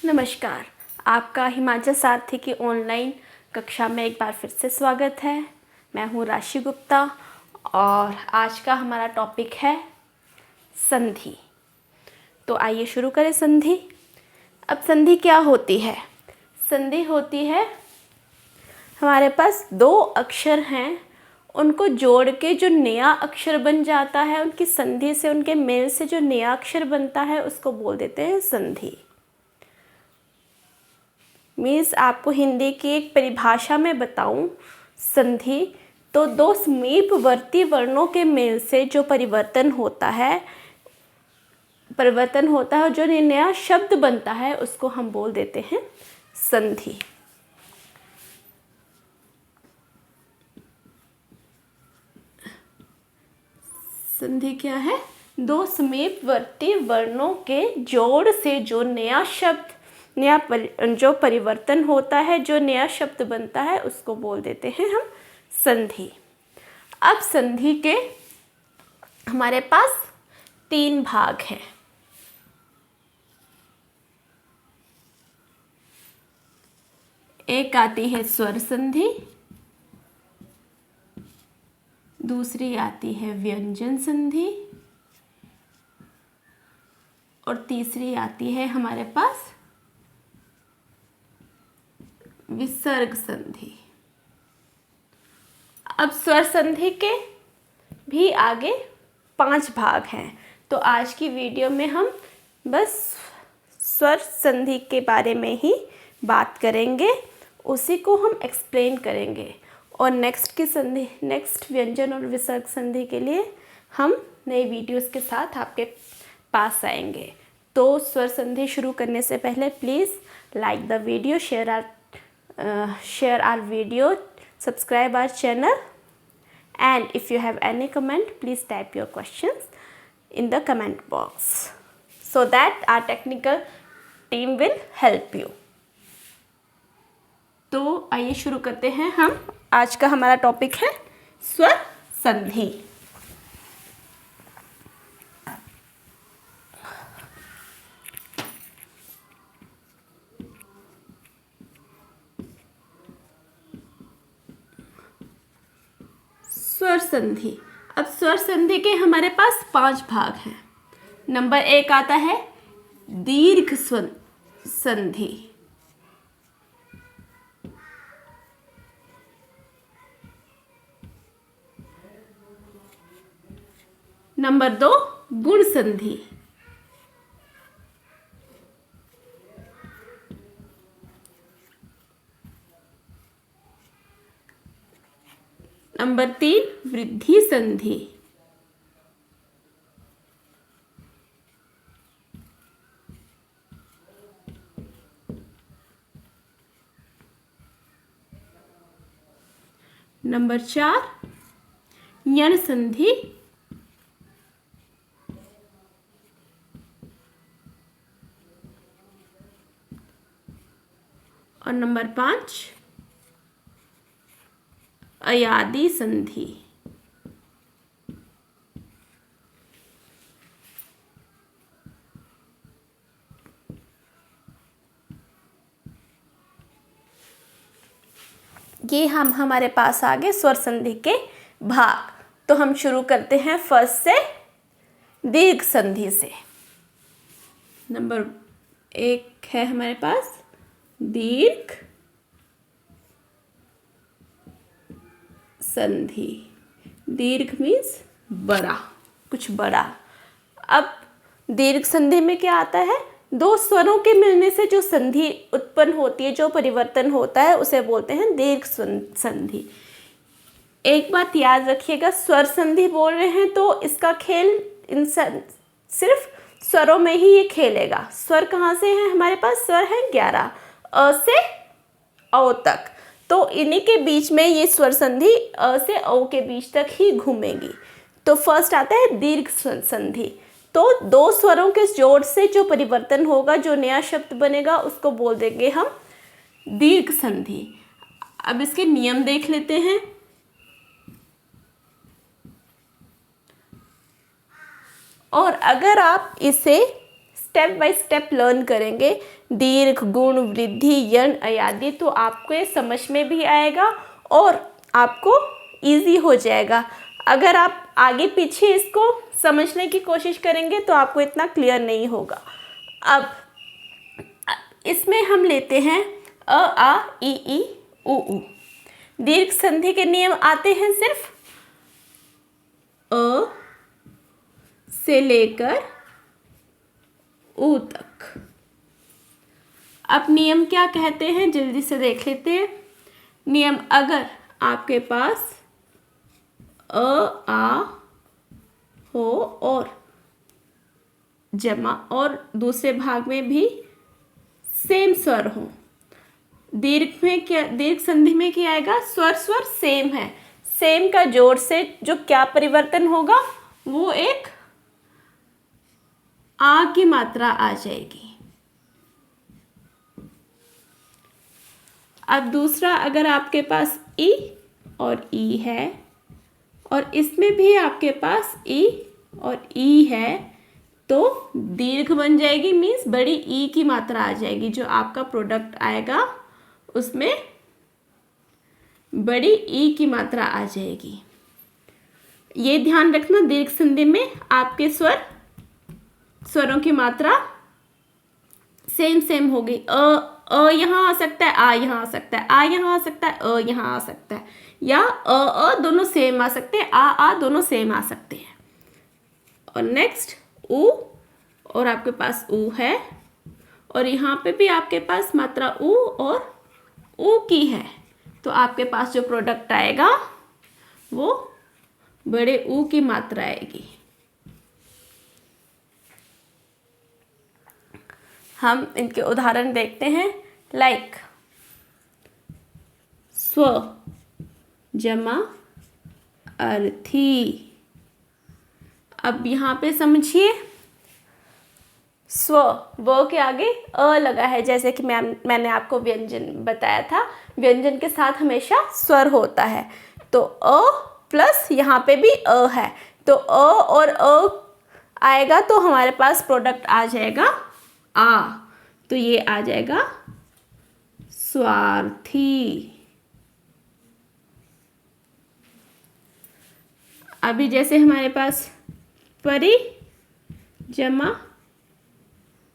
नमस्कार। आपका हिमाचल सारथी की ऑनलाइन कक्षा में एक बार फिर से स्वागत है। मैं हूँ राशि गुप्ता और आज का हमारा टॉपिक है संधि। तो आइए शुरू करें संधि। अब संधि क्या होती है? संधि होती है, हमारे पास दो अक्षर हैं, उनको जोड़ के जो नया अक्षर बन जाता है, उनकी संधि से, उनके मेल से जो नया अक्षर बनता है उसको बोल देते हैं संधि। मीन्स आपको हिंदी की एक परिभाषा में बताऊं संधि, तो दो समीपवर्ती वर्णों के मेल से जो परिवर्तन होता है और जो नया शब्द बनता है उसको हम बोल देते हैं संधि। संधि क्या है? दो समीपवर्ती वर्णों के जोड़ से जो नया शब्द जो परिवर्तन होता है, जो नया शब्द बनता है उसको बोल देते हैं हम संधि। अब संधि के हमारे पास तीन भाग हैं। एक आती है स्वर संधि, दूसरी आती है व्यंजन संधि और तीसरी आती है हमारे पास विसर्ग संधि। अब स्वर संधि के भी आगे 5 भाग हैं, तो आज की वीडियो में हम बस स्वर संधि के बारे में ही बात करेंगे, उसी को हम एक्सप्लेन करेंगे और नेक्स्ट व्यंजन और विसर्ग संधि के लिए हम नए वीडियोस के साथ आपके पास आएंगे। तो स्वर संधि शुरू करने से पहले please like the video, share our video, subscribe our channel, and if you have any comment please type your questions in the comment box so that our technical team will help you. तो आइए शुरू करते हैं। हम आज का हमारा topic है स्वर संधि। स्वर संधि। अब स्वर संधि के हमारे पास 5 भाग हैं। नंबर 1 आता है दीर्घ संधि, नंबर 2 गुण संधि, नंबर 3 वृद्धि संधि, नंबर 4 यण संधि, और नंबर 5 अयादि संधि। ये हमारे पास आ गए स्वर संधि के भाग। तो हम शुरू करते हैं फर्स्ट से, दीर्घ संधि से। नंबर 1 है हमारे पास दीर्घ संधि। दीर्घ मीन्स बड़ा, कुछ बड़ा। अब दीर्घ संधि में क्या आता है? दो स्वरों के मिलने से जो संधि उत्पन्न होती है, जो परिवर्तन होता है, उसे बोलते हैं दीर्घ संधि। एक बात याद रखिएगा, स्वर संधि बोल रहे हैं तो इसका खेल सिर्फ स्वरों में ही ये खेलेगा। स्वर कहाँ से है? हमारे पास स्वर है 11, अ से औ तक। तो इन्हीं के बीच में ये स्वर संधि अ से औ के बीच तक ही घूमेगी। तो फर्स्ट आता है दीर्घ संधि। तो दो स्वरों के जोड़ से जो परिवर्तन होगा, जो नया शब्द बनेगा, उसको बोल देंगे हम दीर्घ संधि। अब इसके नियम देख लेते हैं। और अगर आप इसे स्टेप बाय स्टेप लर्न करेंगे, दीर्घ, गुण, वृद्धि, यण, अयादि, तो आपको ये समझ में भी आएगा और आपको इजी हो जाएगा। अगर आप आगे पीछे इसको समझने की कोशिश करेंगे तो आपको इतना क्लियर नहीं होगा। अब इसमें हम लेते हैं अ, आ, ई, उ। दीर्घ संधि के नियम आते हैं सिर्फ अ से लेकर ऊ तक। अब नियम क्या कहते हैं जल्दी से देख लेते हैं। नियम, अगर आपके पास अ, आ हो और जमा और दूसरे भाग में भी सेम स्वर हो, दीर्घ में क्या, दीर्घ संधि में क्या आएगा, स्वर स्वर सेम है, सेम का जोड़ से जो क्या परिवर्तन होगा वो एक आ की मात्रा आ जाएगी। अब दूसरा, अगर आपके पास ई और ई है और इसमें भी आपके पास ई और ई है तो दीर्घ बन जाएगी, मीन्स बड़ी ई की मात्रा आ जाएगी। जो आपका प्रोडक्ट आएगा उसमें बड़ी ई की मात्रा आ जाएगी। ये ध्यान रखना, दीर्घ संधि में आपके स्वरों की मात्रा सेम होगी। अ यहाँ आ सकता है, आ यहाँ आ सकता है, आ यहाँ आ सकता है, अ यहाँ आ सकता है, या अ दोनों सेम आ सकते हैं, आ दोनों सेम आ सकते हैं। और नेक्स्ट ऊ, और आपके पास ऊ है और यहाँ पे भी आपके पास मात्रा ऊ और ऊ की है, तो आपके पास जो प्रोडक्ट आएगा वो बड़े ऊ की मात्रा आएगी। हम इनके उदाहरण देखते हैं। लाइक स्व जमा अर्थी। अब यहाँ पे समझिए, स्व, व के आगे अ लगा है, जैसे कि मैंने आपको व्यंजन बताया था, व्यंजन के साथ हमेशा स्वर होता है। तो अ प्लस यहाँ पे भी अ है, तो अ और अ आएगा तो हमारे पास प्रोडक्ट आ जाएगा आ, तो ये आ जाएगा स्वार्थी। अभी जैसे हमारे पास परि जमा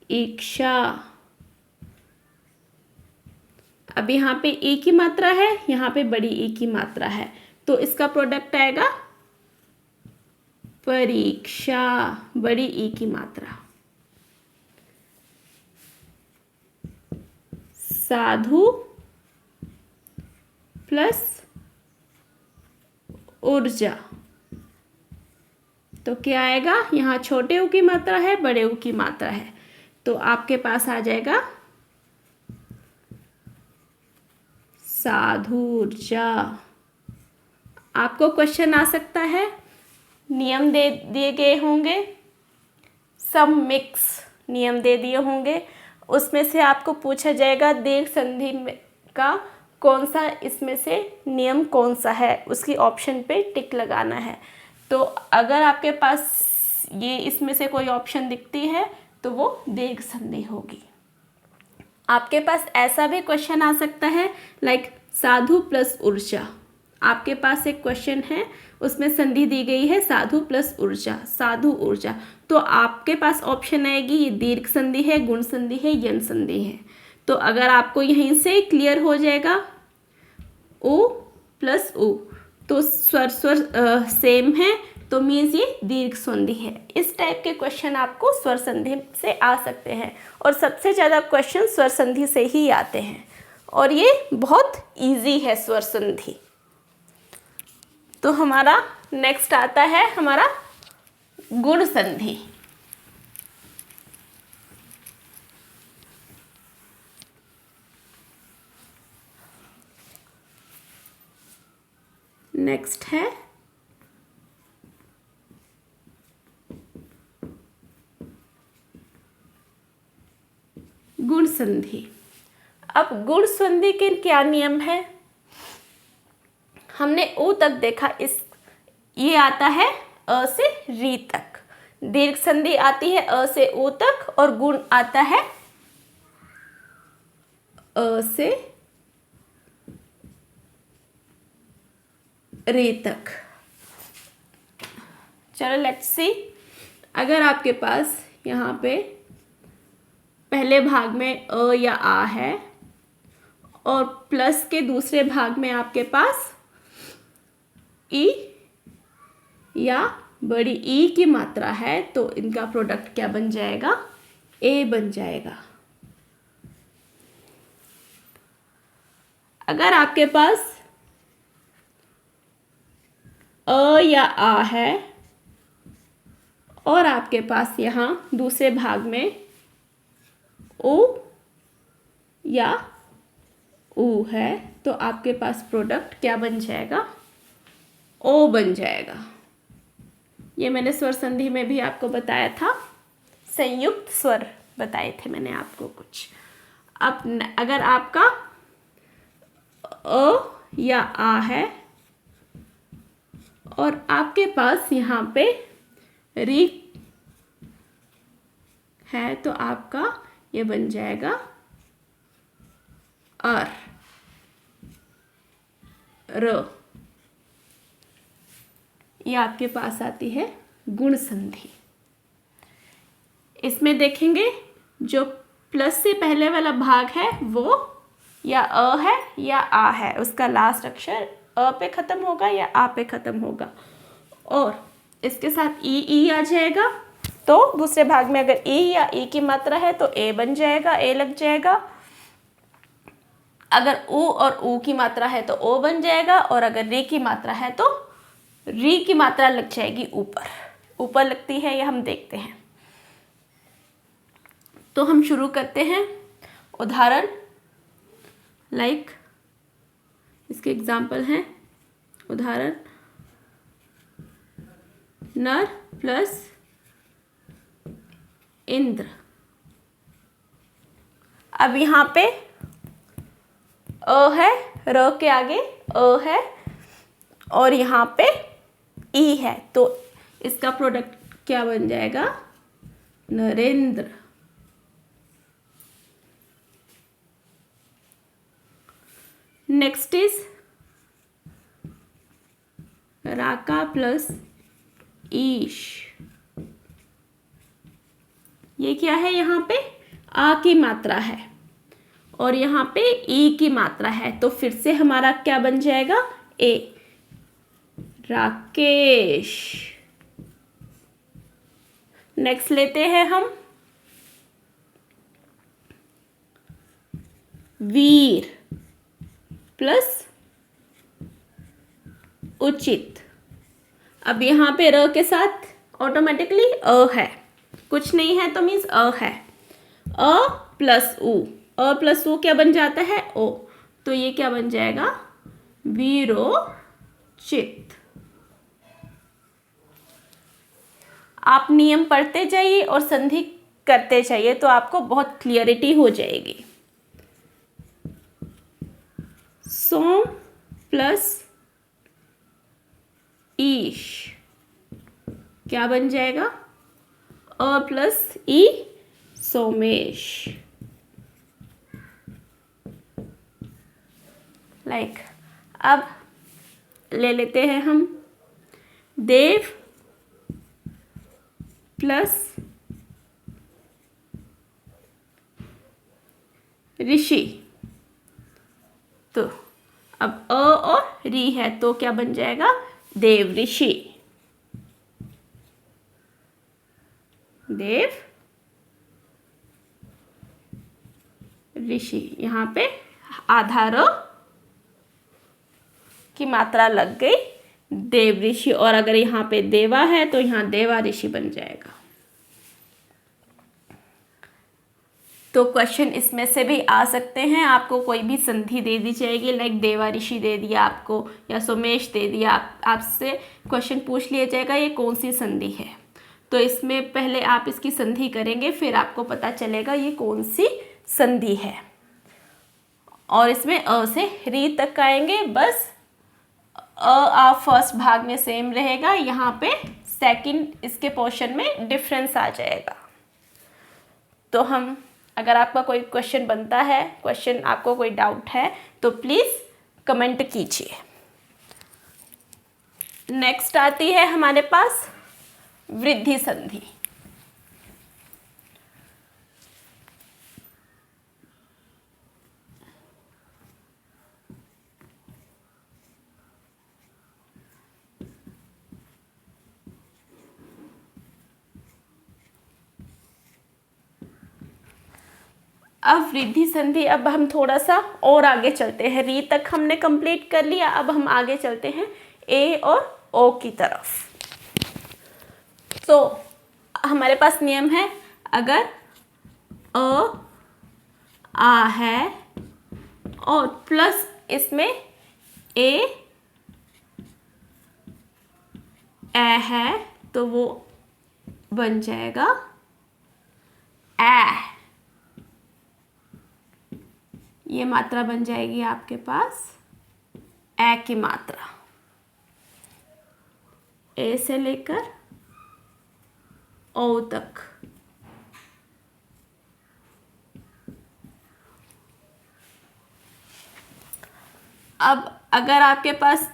इच्छा, अब यहाँ पे ई की मात्रा है, यहाँ पे बड़ी ई की मात्रा है, तो इसका प्रोडक्ट आएगा परीक्षा, बड़ी ई की मात्रा। साधु प्लस ऊर्जा, तो क्या आएगा, यहाँ छोटे ऊ की मात्रा है, बड़े ऊ की मात्रा है, तो आपके पास आ जाएगा साधु ऊर्जा। आपको क्वेश्चन आ सकता है, नियम दे दिए गए होंगे, सम मिक्स नियम दे दिए होंगे, उसमें से आपको पूछा जाएगा दीर्घ संधि का कौन सा इसमें से नियम कौन सा है, उसकी ऑप्शन पे टिक लगाना है। तो अगर आपके पास ये इसमें से कोई ऑप्शन दिखती है तो वो दीर्घ संधि होगी। आपके पास ऐसा भी क्वेश्चन आ सकता है, लाइक साधु प्लस ऊर्जा। आपके पास एक क्वेश्चन है, उसमें संधि दी गई है साधु प्लस ऊर्जा, साधु ऊर्जा, तो आपके पास ऑप्शन आएगी ये दीर्घ संधि है, गुण संधि है, यण संधि है। तो अगर आपको यहीं से क्लियर हो जाएगा ऊ प्लस ऊ, तो स्वर सेम है, तो मीन्स ये दीर्घ संधि है। इस टाइप के क्वेश्चन आपको स्वर संधि से आ सकते हैं, और सबसे ज़्यादा क्वेश्चन स्वर संधि से ही आते हैं, और ये बहुत इजी है स्वर संधि। तो हमारा नेक्स्ट आता है हमारा गुण संधि। नेक्स्ट है गुण संधि। अब गुण संधि के क्या नियम है, हमने ऊ तक देखा, इस ये आता है अ से री तक। दीर्घ संधि आती है अ से उ तक और गुण आता है अ से रे तक। चलो लेट्स सी, अगर आपके पास यहाँ पे पहले भाग में अ या आ है और प्लस के दूसरे भाग में आपके पास ई या बड़ी ई की मात्रा है, तो इनका प्रोडक्ट क्या बन जाएगा? ए बन जाएगा। अगर आपके पास अ या आ है और आपके पास यहाँ दूसरे भाग में ओ या ऊ है, तो आपके पास प्रोडक्ट क्या बन जाएगा? ओ बन जाएगा। ये मैंने स्वर संधि में भी आपको बताया था, संयुक्त स्वर बताए थे मैंने आपको कुछ। अब अगर आपका अ या आ है और आपके पास यहाँ पे री है, तो आपका ये बन जाएगा अर र। ये आपके पास आती है गुण संधि। इसमें देखेंगे जो प्लस से पहले वाला भाग है वो या अ है या आ है, उसका लास्ट अक्षर अ पे ख़त्म होगा या आ पे ख़त्म होगा, और इसके साथ ई आ जाएगा। तो दूसरे भाग में अगर ई या ई की मात्रा है तो ए बन जाएगा, ए लग जाएगा। अगर ऊ और ऊ की मात्रा है तो ओ बन जाएगा, और अगर री की मात्रा है तो री की मात्रा लग जाएगी ऊपर। ऊपर लगती है या हम देखते हैं। तो हम शुरू करते हैं। उदाहरण लाइक इसके एग्जाम्पल हैं। उदाहरण नर प्लस इंद्र। अब यहाँ पे अ है, र के आगे अ है और यहाँ पे ई है, तो इसका प्रोडक्ट क्या बन जाएगा? Narendra. Next is Raka plus Ish. ये क्या है? यहाँ पे आ की मात्रा है और यहाँ पे ई की मात्रा है, तो फिर से हमारा क्या बन जाएगा? ए, राकेश। नेक्स्ट लेते हैं हम वीर प्लस उचित। अब यहाँ पे र के साथ ऑटोमेटिकली अ है, कुछ नहीं है तो मीन्स अ है। अ प्लस ऊ क्या बन जाता है? ओ। तो ये क्या बन जाएगा? वीरोचित। आप नियम पढ़ते जाइए और संधि करते जाइए तो आपको बहुत क्लियरिटी हो जाएगी। सोम प्लस ईश क्या बन जाएगा? अ प्लस ई, सोमेश। लाइक अब ले लेते हैं हम देव प्लस ऋषि। तो अब अ और री है तो क्या बन जाएगा? देव ऋषि। देव ऋषि। यहाँ पे आधा र की मात्रा लग गई, देव ऋषि। और अगर यहाँ पे देवा है तो यहाँ देवा ऋषि बन जाएगा। तो क्वेश्चन इसमें से भी आ सकते हैं। आपको कोई भी संधि दे दी जाएगी, लाइक देवा ऋषि दे दिया आपको या सोमेश दे दिया, आपसे क्वेश्चन पूछ लिया जाएगा ये कौन सी संधि है। तो इसमें पहले आप इसकी संधि करेंगे, फिर आपको पता चलेगा ये कौन सी संधि है। और इसमें अ से री तक आएंगे, बस अ आप फर्स्ट भाग में सेम रहेगा, यहाँ पे सेकंड इसके पोर्शन में डिफरेंस आ जाएगा। तो हम, अगर आपका कोई क्वेश्चन बनता है, क्वेश्चन आपको कोई डाउट है तो प्लीज़ कमेंट कीजिए। नेक्स्ट आती है हमारे पास वृद्धि संधि। अब वृद्धि संधि, अब हम थोड़ा सा और आगे चलते हैं। री तक हमने कंप्लीट कर लिया, अब हम आगे चलते हैं ए और ओ की तरफ। तो हमारे पास नियम है, अगर अ आ है और प्लस इसमें ए है तो वो बन जाएगा ए। ये मात्रा बन जाएगी आपके पास ए की मात्रा, ए से लेकर ओ तक। अब अगर आपके पास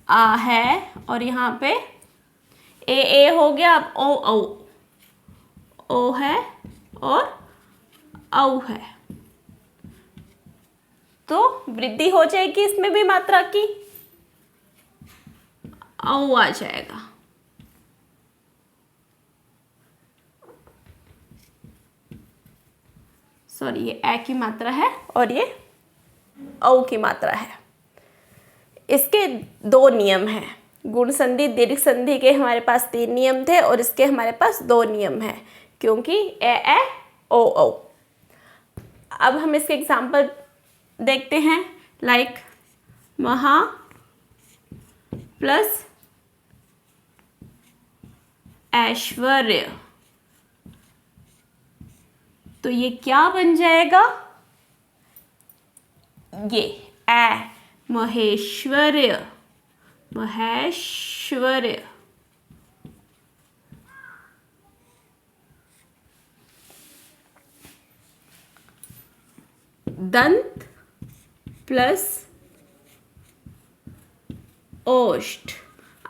आ है और यहाँ पे ए हो गया, अब ओ है और औ है, तो वृद्धि हो जाएगी इसमें भी मात्रा की, औ आ जाएगा। सॉरी, ये ए की मात्रा है और ये औ की मात्रा है। इसके दो नियम हैं। गुण संधि दीर्घ संधि के हमारे पास 3 नियम थे और इसके हमारे पास 2 नियम हैं, क्योंकि ए ओ। अब हम इसके एग्जाम्पल देखते हैं, लाइक महा प्लस ऐश्वर्य। तो ये क्या बन जाएगा, ये ए महेश्वर्य, महेश्वर्य। दंत प्लस ओष्ठ।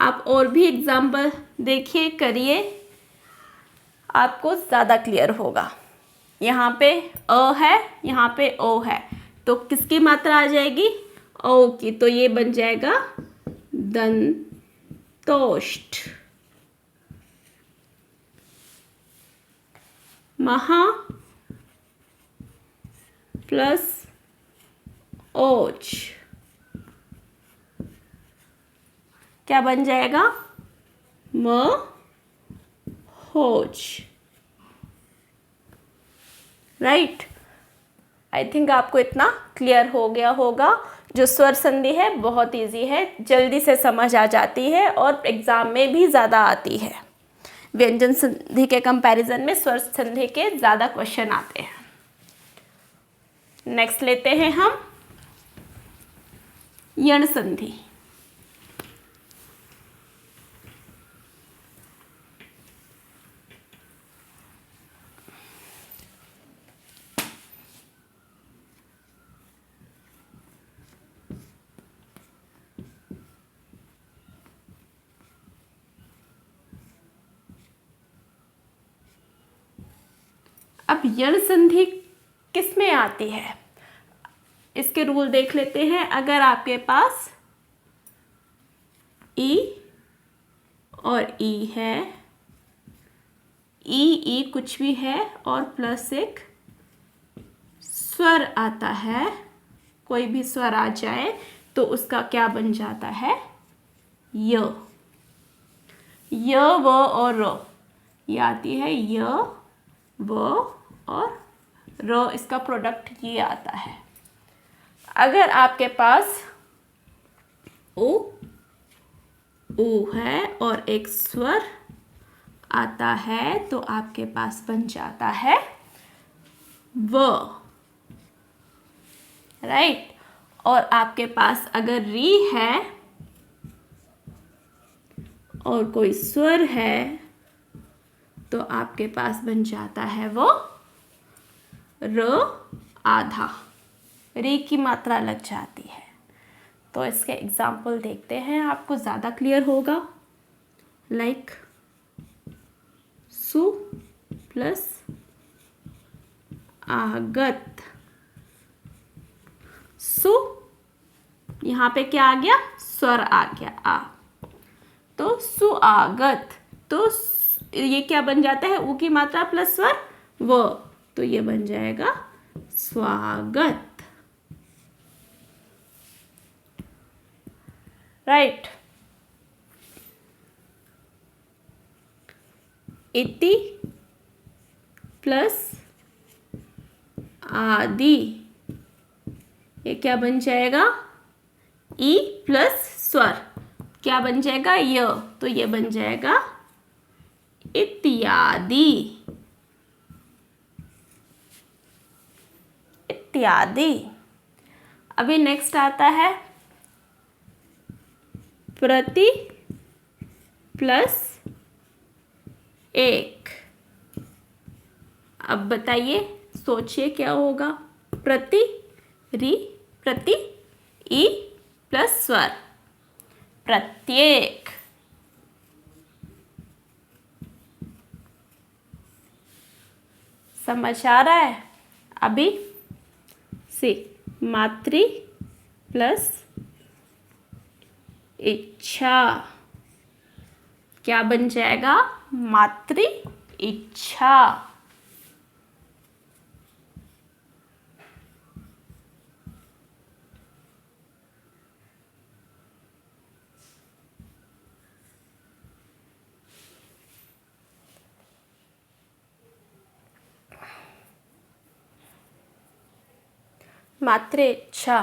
आप और भी एग्जाम्पल देखिए, करिए, आपको ज़्यादा क्लियर होगा। यहाँ पे अ है, यहाँ पे ओ है, तो किसकी मात्रा आ जाएगी, ओ की। तो ये बन जाएगा दंतोष्ठ। महा प्लस ओज क्या बन जाएगा, म होज। राइट, आई थिंक आपको इतना क्लियर हो गया होगा। जो स्वर संधि है बहुत इजी है, जल्दी से समझ आ जाती है और एग्ज़ाम में भी ज़्यादा आती है। व्यंजन संधि के कंपैरिजन में स्वर संधि के ज़्यादा क्वेश्चन आते हैं। नेक्स्ट लेते हैं हम यण संधि। अब यण संधि किस में आती है, इसके रूल देख लेते हैं। अगर आपके पास ई और ई है, ई कुछ भी है और प्लस एक स्वर आता है, कोई भी स्वर आ जाए तो उसका क्या बन जाता है, य। व और र, ये आती है य व और र, इसका प्रोडक्ट ये आता है। अगर आपके पास उ है और एक स्वर आता है तो आपके पास बन जाता है व। राइट, और आपके पास अगर री है, और कोई स्वर है तो आपके पास बन जाता है वो र आधा, रे की मात्रा लग जाती है। तो इसके एग्जाम्पल देखते हैं, आपको ज़्यादा क्लियर होगा। लाइक सु प्लस आगत। सु, यहाँ पे क्या आ गया? स्वर आ गया आ, तो सुआगत। तो ये क्या बन जाता है? ऊ की मात्रा प्लस स्वर वो, तो ये बन जाएगा स्वागत। राइट। इति प्लस आदि, ये क्या बन जाएगा? ई प्लस स्वर क्या बन जाएगा? य, तो ये बन जाएगा इत्यादि। इत्यादि। अभी नेक्स्ट आता है प्रति प्लस एक। अब बताइए, सोचिए क्या होगा? प्रति, री, प्रति, ई प्लस स्वर, प्रत्येक। समझ आ रहा है? अभी सी मातृ प्लस इच्छा, क्या बन जाएगा? मातृ इच्छा। मातृ इच्छा।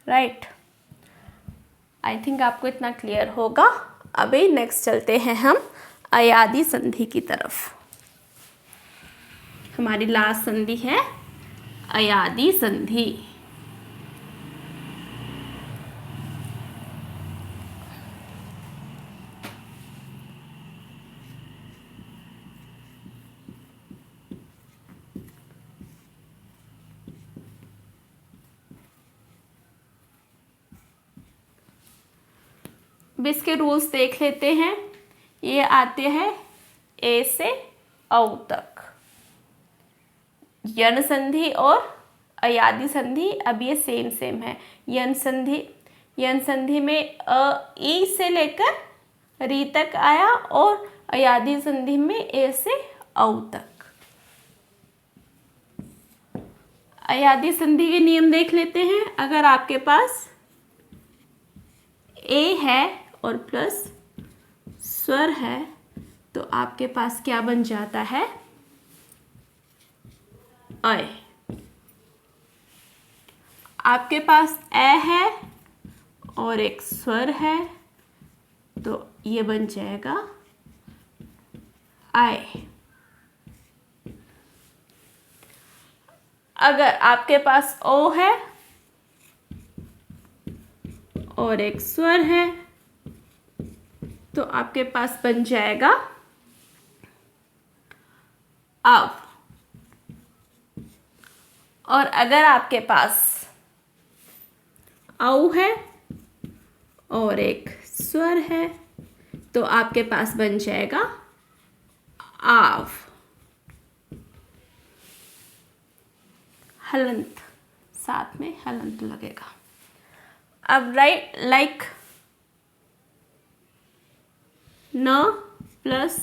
राइट। आई थिंक आपको इतना क्लियर होगा। अभी नेक्स्ट चलते हैं हम अयादि संधि की तरफ। हमारी लास्ट संधि है अयादि संधि। अब इसके रूल्स देख लेते हैं। ये आते हैं ए से औ तक। यन संधि और अयादि संधि अब ये सेम है। यन संधि में अ ई से लेकर री तक आया और अयादि संधि में ए से औ तक। अयादि संधि के नियम देख लेते हैं। अगर आपके पास ए है और प्लस स्वर है तो आपके पास क्या बन जाता है? अय। आपके पास ए है और एक स्वर है तो ये बन जाएगा आय। अगर आपके पास ओ है और एक स्वर है तो आपके पास बन जाएगा अव। और अगर आपके पास औ है और एक स्वर है तो आपके पास बन जाएगा आव। हलंत, साथ में हलंत लगेगा। अब राइट लाइक न प्लस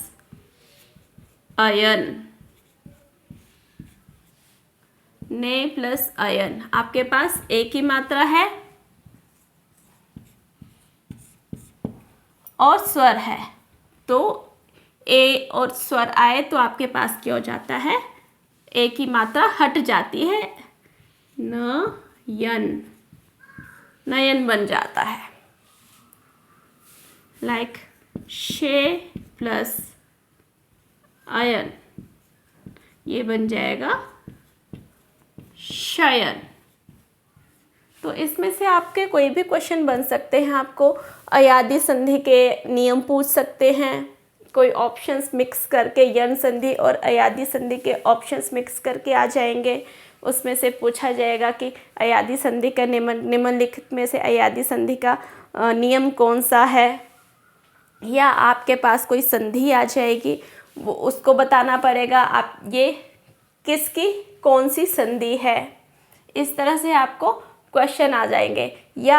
अयन, ने प्लस अयन। आपके पास ए की मात्रा है और स्वर है तो ए और स्वर आए तो आपके पास क्या हो जाता है? ए की मात्रा हट जाती है, न यन, नयन बन जाता है। लाइक शे प्लस अयन, ये बन जाएगा शयन। तो तो इसमें से आपके कोई भी क्वेश्चन बन सकते हैं। आपको अयादी संधि के नियम पूछ सकते हैं, कोई ऑप्शंस मिक्स करके, यन संधि और अयादी संधि के ऑप्शंस मिक्स करके आ जाएंगे। उसमें से पूछा जाएगा कि अयादी संधि का निम्नलिखित में से अयादी संधि का नियम कौन सा है, या आपके पास कोई संधि आ जाएगी, वो उसको बताना पड़ेगा आप ये किसकी कौन सी संधि है। इस तरह से आपको क्वेश्चन आ जाएंगे, या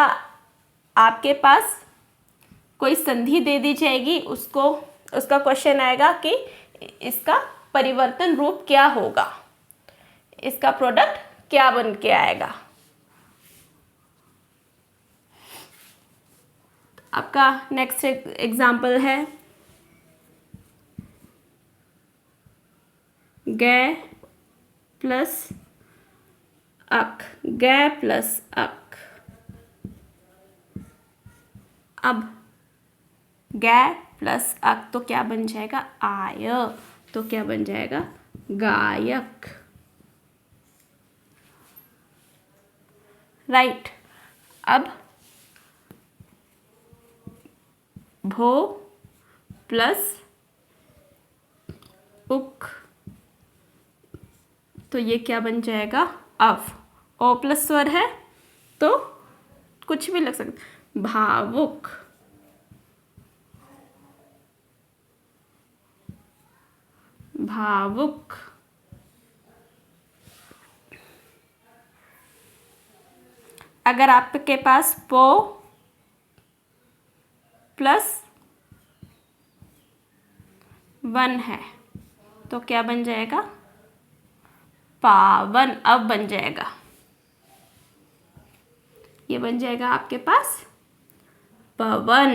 आपके पास कोई संधि दे दी जाएगी, उसका क्वेश्चन आएगा कि इसका परिवर्तन रूप क्या होगा, इसका प्रोडक्ट क्या बन के आएगा। आपका नेक्स्ट एग्जाम्पल है गै प्लस अक, गै प्लस अक। अब गै प्लस अक तो क्या बन जाएगा, आय, तो क्या बन जाएगा, गायक। राइट। अब भो प्लस उक, तो ये क्या बन जाएगा, अव। ओ प्लस स्वर है तो कुछ भी लग सकता, भावुक। भावुक। अगर आपके पास पो प्लस वन है तो क्या बन जाएगा, पावन। अब बन जाएगा, ये बन जाएगा आपके पास पवन।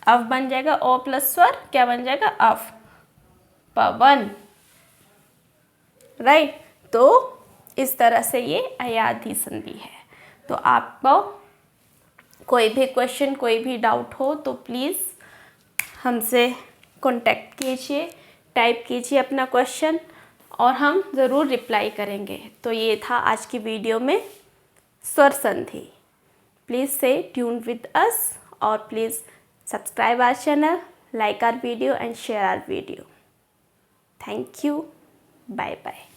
अब बन जाएगा ओ प्लस स्वर, क्या बन जाएगा, अव, पवन। राइट। तो इस तरह से ये अयादी संधि है। तो आपको कोई भी क्वेश्चन, कोई भी डाउट हो तो प्लीज़ हमसे कांटेक्ट कीजिए, टाइप कीजिए अपना क्वेश्चन और हम ज़रूर रिप्लाई करेंगे। तो ये था आज की वीडियो में स्वर संधि। प्लीज़ से ट्यून विद अस और please subscribe our channel, like our video and share our video. Thank you. Bye bye.